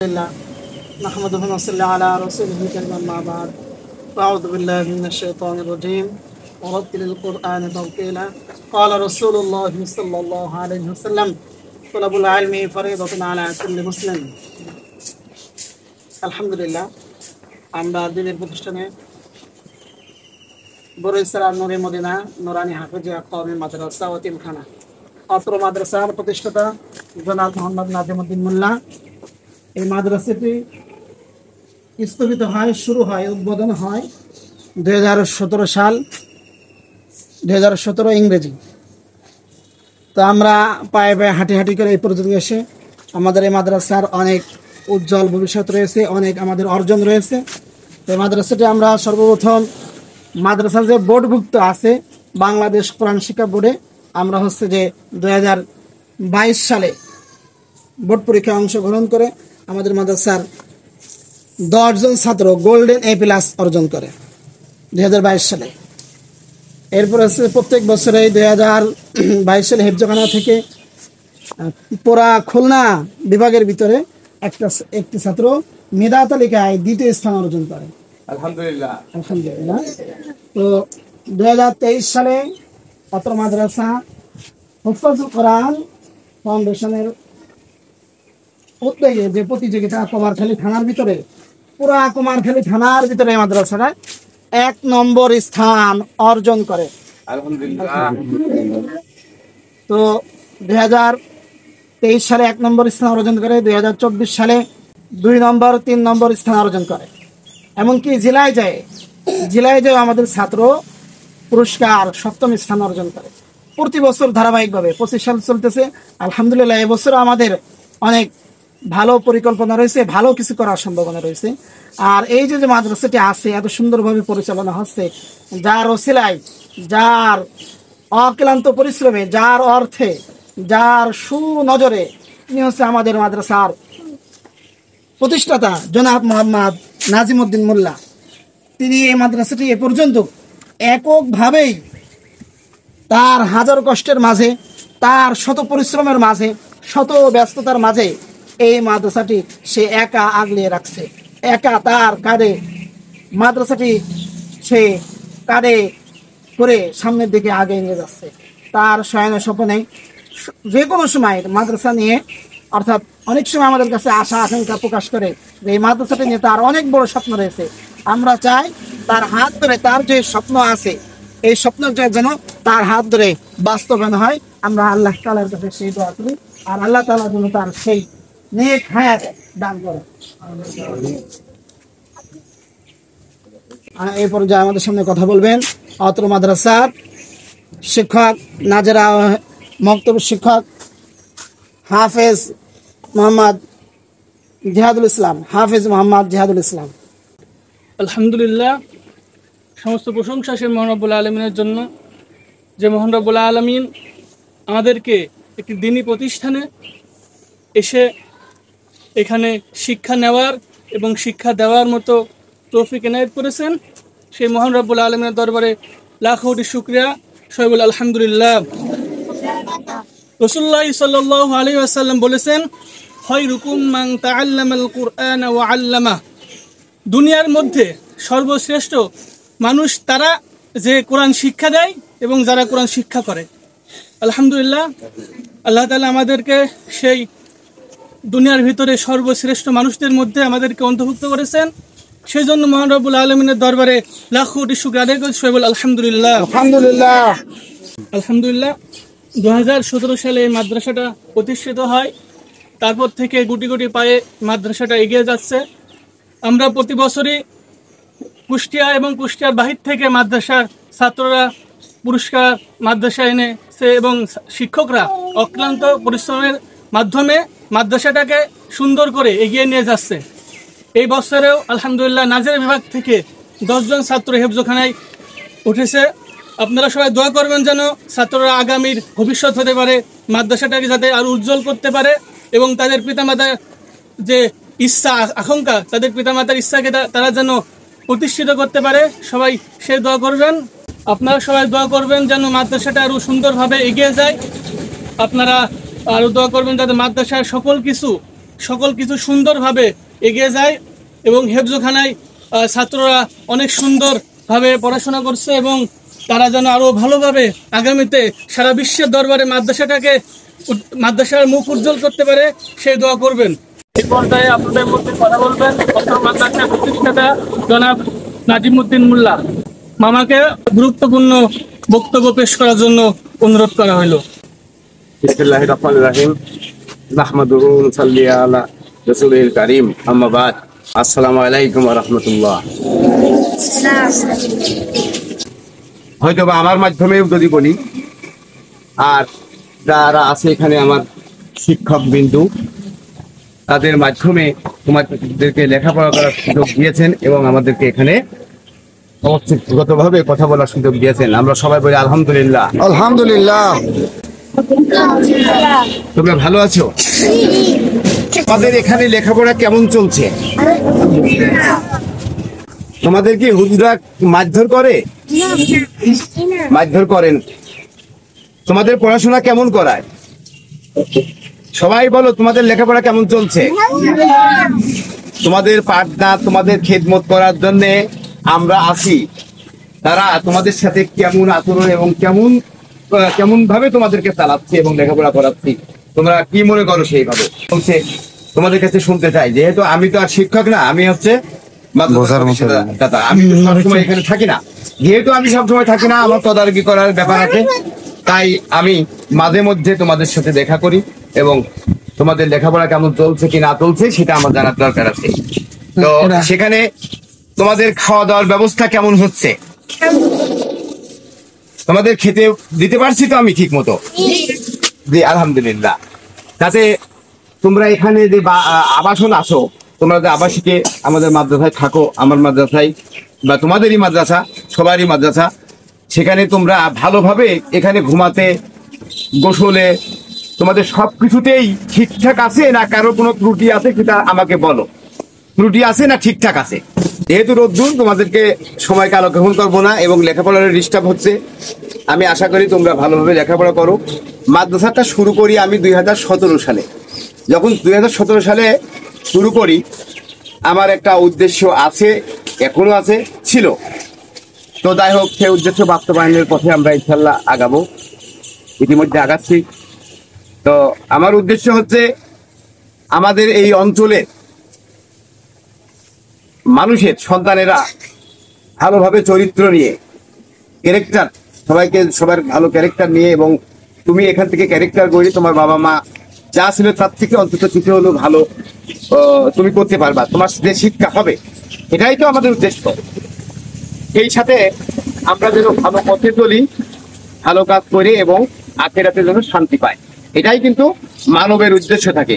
لله نحمده ونصلي على رسوله الكريم أما بعد أعوذ بالله من الشيطان الرجيم ورتل القرآن ترتيلا قال رسول الله صلى الله عليه وسلم طلب العلم فريضة على كل مسلم আলহামদুলিল্লাহ আমরা দিনের প্রতিষ্ঠানে বরিশাল নূরে মদিনা নুরানি হাফিজিয়া কওমি মাদ্রাসা ও তিনখানা অত্র মাদ্রাসার প্রতিষ্ঠাতা জনাব মোহাম্মদ নাজিমউদ্দিন মোল্লা। এই মাদ্রাসাটি স্থপিত হয়, শুরু হয়, উদ্বোধন হয় 2017 সাল, 2017 ইংরেজি। তো আমরা পায়ে পায়ে হাঁটি হাঁটি করে এই পর্যন্ত এসে আমাদের এই মাদ্রাসার অনেক উজ্জ্বল ভবিষ্যৎ রয়েছে, অনেক আমাদের অর্জন রয়েছে। এই মাদ্রাসাটি আমরা সর্বপ্রথম মাদ্রাসার যে বোর্ডভুক্ত আছে বাংলাদেশ কোরআন শিক্ষা বোর্ডে, আমরা যে 2022 সালে বোর্ড পরীক্ষায় অংশগ্রহণ করে আমাদের মাদ্রাসার 10 জন ছাত্র গোল্ডেন A+ অর্জন করে 2022 সালে। এরপর প্রত্যেক বছরে 2022 সালে হেফজখানা থেকে পুরা খুলনা বিভাগের ভিতরে একটি ছাত্র মেধা তালিকায় 2য় স্থান অর্জন করে। আলহামদুলিল্লাহ। তো 2023 সালে অত্র মাদ্রাসা হুফাজুল কোরআন ফাউন্ডেশনের উদ্যোগে যে প্রতিযোগিতা কুমারখালী থানার ভিতরে, পুরা কুমারখালী থানার ভিতরে মাদ্রাসাটা 1 নম্বর স্থান অর্জন করে। আলহামদুলিল্লাহ। তো 2023 সালে 1 নম্বর স্থান অর্জন করে, 2024 সালে 2 নম্বর 3 নম্বর স্থান অর্জন করে। এমনকি জেলায় যায় আমাদের ছাত্র পুরস্কার 7ম স্থান অর্জন করে। প্রতি বছর ধারাবাহিকভাবে 25 সাল চলতেছে। আলহামদুলিল্লাহ এবছর আমাদের অনেক ভালো পরিকল্পনা রয়েছে, ভালো কিছু করার সম্ভাবনা রয়েছে। আর এই যে মাদ্রাসাটি আছে এত সুন্দরভাবে পরিচালনা হচ্ছে, যার ওসিলায়, যার অক্লান্ত পরিশ্রমে, যার অর্থে, যার সুনজরে, তিনি আমাদের মাদ্রাসার প্রতিষ্ঠাতা জনাব মোহাম্মদ নাজিমউদ্দিন মোল্লা। তিনি এই মাদ্রাসাটি এ পর্যন্ত এককভাবেই তার হাজার কষ্টের মাঝে, তার শত পরিশ্রমের মাঝে, শত ব্যস্ততার মাঝে এই মাদ্রাসাটি সে একা আগলিয়ে রাখছে। একা তার কাঁধে মাদ্রাসাটি সে কাঁধে করে সামনের দিকে আগে নিয়ে যাচ্ছে। তার শয়নে স্বপ্নে যে কোনো সময় মাদ্রাসা নিয়ে, অর্থাৎ অনেক সময় আমাদের কাছে আশা আকাঙ্ক্ষা প্রকাশ করে যে এই মাদ্রাসাটি নিয়ে তার অনেক বড় স্বপ্ন রয়েছে। আমরা চাই তার হাত ধরে, তার যে স্বপ্ন আছে এই স্বপ্নটা যেন তার হাত ধরে বাস্তবায়ন হয়। আমরা আল্লাহ তাআলার কাছে সেই দোয়া করি, আর আল্লাহ তাআলা যেন তার সেই নেক হায়াত দান করে। এই পর্যায়ে আমাদের সামনে কথা বলবেন অত্র মাদ্রাসার শিক্ষক, নাজেরা মক্তব শিক্ষক হাফেজ মোহাম্মদ জিহাদুল ইসলাম। আলহামদুলিল্লাহ, সমস্ত প্রশংসা সেই মহান রব্বুল আলমিনের জন্য, যে মহান রব্বুল আলমিন আমাদেরকে একটি দ্বীনী প্রতিষ্ঠানে এসে এখানে শিক্ষা নেওয়ার এবং শিক্ষা দেওয়ার মতো তৌফিক এনায়েত করেছেন। সেই মহান রব্বুল আলমিনের দরবারে লাখ কোটি শুকরিয়া, সবাই বলে আলহামদুলিল্লাহ। রাসূলুল্লাহ সাল্লাল্লাহু আলাইহি ওয়াসাল্লাম বলেছেন, খায়রুকুম মান তাআল্লামাল কুরআন ওয়া আল্লামা। দুনিয়ার মধ্যে সর্বশ্রেষ্ঠ মানুষ তারা যে কোরআন শিক্ষা দেয় এবং যারা কোরআন শিক্ষা করে। আলহামদুলিল্লাহ, আল্লাহ তাআলা আমাদেরকে সেই দুনিয়ার ভিতরে সর্বশ্রেষ্ঠ মানুষদের মধ্যে আমাদেরকে অন্তর্ভুক্ত করেছেন। সেই জন্য মহান রব্বুল আলমিনের দরবারে লাখ কোটি শুকর আদায় করছি, সবাই বল আলহামদুলিল্লাহ। আলহামদুলিল্লাহ। 2017 সালে এই মাদ্রাসাটা প্রতিষ্ঠিত হয়। তারপর থেকে গুটি গুটি পায়ে মাদ্রাসাটা এগিয়ে যাচ্ছে। আমরা প্রতি বছরই কুষ্টিয়া এবং কুষ্টিয়ার বাহির থেকে মাদ্রাসার ছাত্ররা পুরস্কার মাদ্রাসা এনেছে এবং শিক্ষকরা অক্লান্ত পরিশ্রমের মাধ্যমে মাদ্রাসাটাকে সুন্দর করে এগিয়ে নিয়ে যাচ্ছে। এই বছরেও আলহামদুলিল্লাহ নাজেরা বিভাগ থেকে 10 জন ছাত্র হেফজখানায় উঠেছে। আপনারা সবাই দোয়া করবেন যেন ছাত্ররা আগামীর ভবিষ্যৎ হতে পারে, মাদ্রাসাটাকে যাতে আরো উজ্জ্বল করতে পারে এবং তাদের পিতামাতার যে ইচ্ছা আকাঙ্ক্ষা, তাদের পিতামাতার ইচ্ছাকে তারা যেন প্রতিষ্ঠিত করতে পারে। সবাই সে দোয়া করবেন। আপনারা সবাই দোয়া করবেন যেন মাদ্রাসাটা আরো সুন্দরভাবে এগিয়ে যায়। আপনারা আরো দোয়া করবেন যাতে মাদ্রাসার সকল কিছু সকল কিছু সুন্দরভাবে এগিয়ে যায় এবং হেফজখানায় ছাত্ররা অনেক সুন্দরভাবে পড়াশোনা করছে এবং তারা যেন আরও ভালোভাবে আগামীতে সারা বিশ্বের দরবারে মাদ্রাসার মুখ উজ্জ্বল করতে পারে সেই দোয়া করবেন। এই পর্যায়ে আপনাদের মধ্যে কথা বলবেন অত্র মাদ্রাসার প্রতিষ্ঠাতা জনাব নাজিমউদ্দিন মোল্লা। মামাকে গুরুত্বপূর্ণ বক্তব্য পেশ করার জন্য অনুরোধ করা হলো। বিসমিল্লাহির রহমানির রহিম। নাহমাদুহু ওয়া নুসাল্লি আলা রাসূলিল কারীম। আম্মা বাদ। আসসালামু আলাইকুম ওয়া রাহমাতুল্লাহ। হয়তো বা আমার মাধ্যমেও যদি বলি, আর যারা আছে এখানে আমার শিক্ষক বিন্দু, তাদের মাধ্যমে তোমাদেরকে লেখাপড়া করার সুযোগ দিয়েছেন এবং আমাদেরকে এখানে অবস্থিতগতভাবে কথা বলার সুযোগ দিয়েছেন। আমরা সবাই বলি আলহামদুলিল্লাহ। আলহামদুলিল্লাহ। তোমরা ভালো আছো? তোমাদের এখানে লেখাপড়া কেমন চলছে? তোমাদের কি হুজুরা মারধর করে? মারধর করেন? তোমাদের পড়াশোনা কেমন করায়? সবাই বলো তোমাদের লেখাপড়া কেমন চলছে? তোমাদের পাঠনা, তোমাদের খেদমত করার জন্য আমরা আছি। তারা তোমাদের সাথে কেমন আচরণ এবং কেমন ভাবে তোমাদেরকে চালাচ্ছে এবং লেখাপড়া করাচ্ছি, তোমরা কি মনে করো সেইভাবে বলছে তোমাদের কাছে শুনতে চাই। যেহেতু আমি তো আর শিক্ষক না, আমি হচ্ছে দাদা, আমি সবসময় এখানে থাকি না। যেহেতু আমি সবসময় থাকি না, আমার তদারকি করার ব্যাপার আছে, তাই আমি মাঝে মধ্যে তোমাদের সাথে দেখা করি এবং তোমাদের লেখাপড়া কেমন চলছে কি না চলছে সেটা আমার জানার দরকার আছে। তো সেখানে তোমাদের খাওয়া দাওয়ার ব্যবস্থা কেমন হচ্ছে? তোমাদের খেতে দিতে পারছি তো আমি ঠিক মতো? জি আলহামদুলিল্লাহ। তাতে তোমরা এখানে যে আবাসন আছো, তোমরা যে আবাসিকে আমাদের মাদ্রাসায় থাকো, আমার মাদ্রাসায় বা তোমাদেরই মাদ্রাসা, সবারই মাদ্রাসা, সেখানে তোমরা ভালোভাবে এখানে ঘুমাতে, গোসলে, তোমাদের সবকিছুতেই ঠিকঠাক আছে না কারো কোনো ত্রুটি আছে সেটা আমাকে বলো। ত্রুটি আছে না ঠিকঠাক আছে? যেহেতু রোদ্দুর, তোমাদেরকে সময় কালক্ষেপণ করবো না এবং লেখাপড়ার ডিস্টার্ব হচ্ছে। আমি আশা করি তোমরা ভালোভাবে লেখাপড়া করো। মাদ্রাসাটা শুরু করি আমি 2017 সালে। যখন 2017 সালে শুরু করি, আমার একটা উদ্দেশ্য আছে, এখনো আছে, ছিল। তো যাই হোক, সেই উদ্দেশ্য বাস্তবায়নের পথে আমরা ইনশাল্লাহ আগাবো, ইতিমধ্যে আগাচ্ছি। তো আমার উদ্দেশ্য হচ্ছে আমাদের এই অঞ্চলে মানুষের সন্তানেরা ভালোভাবে চরিত্র নিয়ে, ক্যারেক্টার, সবার ভালো ক্যারেক্টার নিয়ে, এবং তুমি এখান থেকে ক্যারেক্টার গড়ে তোমার বাবা মা যা ছিল তার থেকে অন্তত কিছু হলেও ভালো তুমি করতে পারবা, তোমার যে শিক্ষা হবে, এটাই তো আমাদের উদ্দেশ্য। এই সাথে আমরা যেন ভালো পথে চলি, ভালো কাজ করি এবং আখেরাতে যেন শান্তি পাই, এটাই কিন্তু মানবের উদ্দেশ্য থাকে।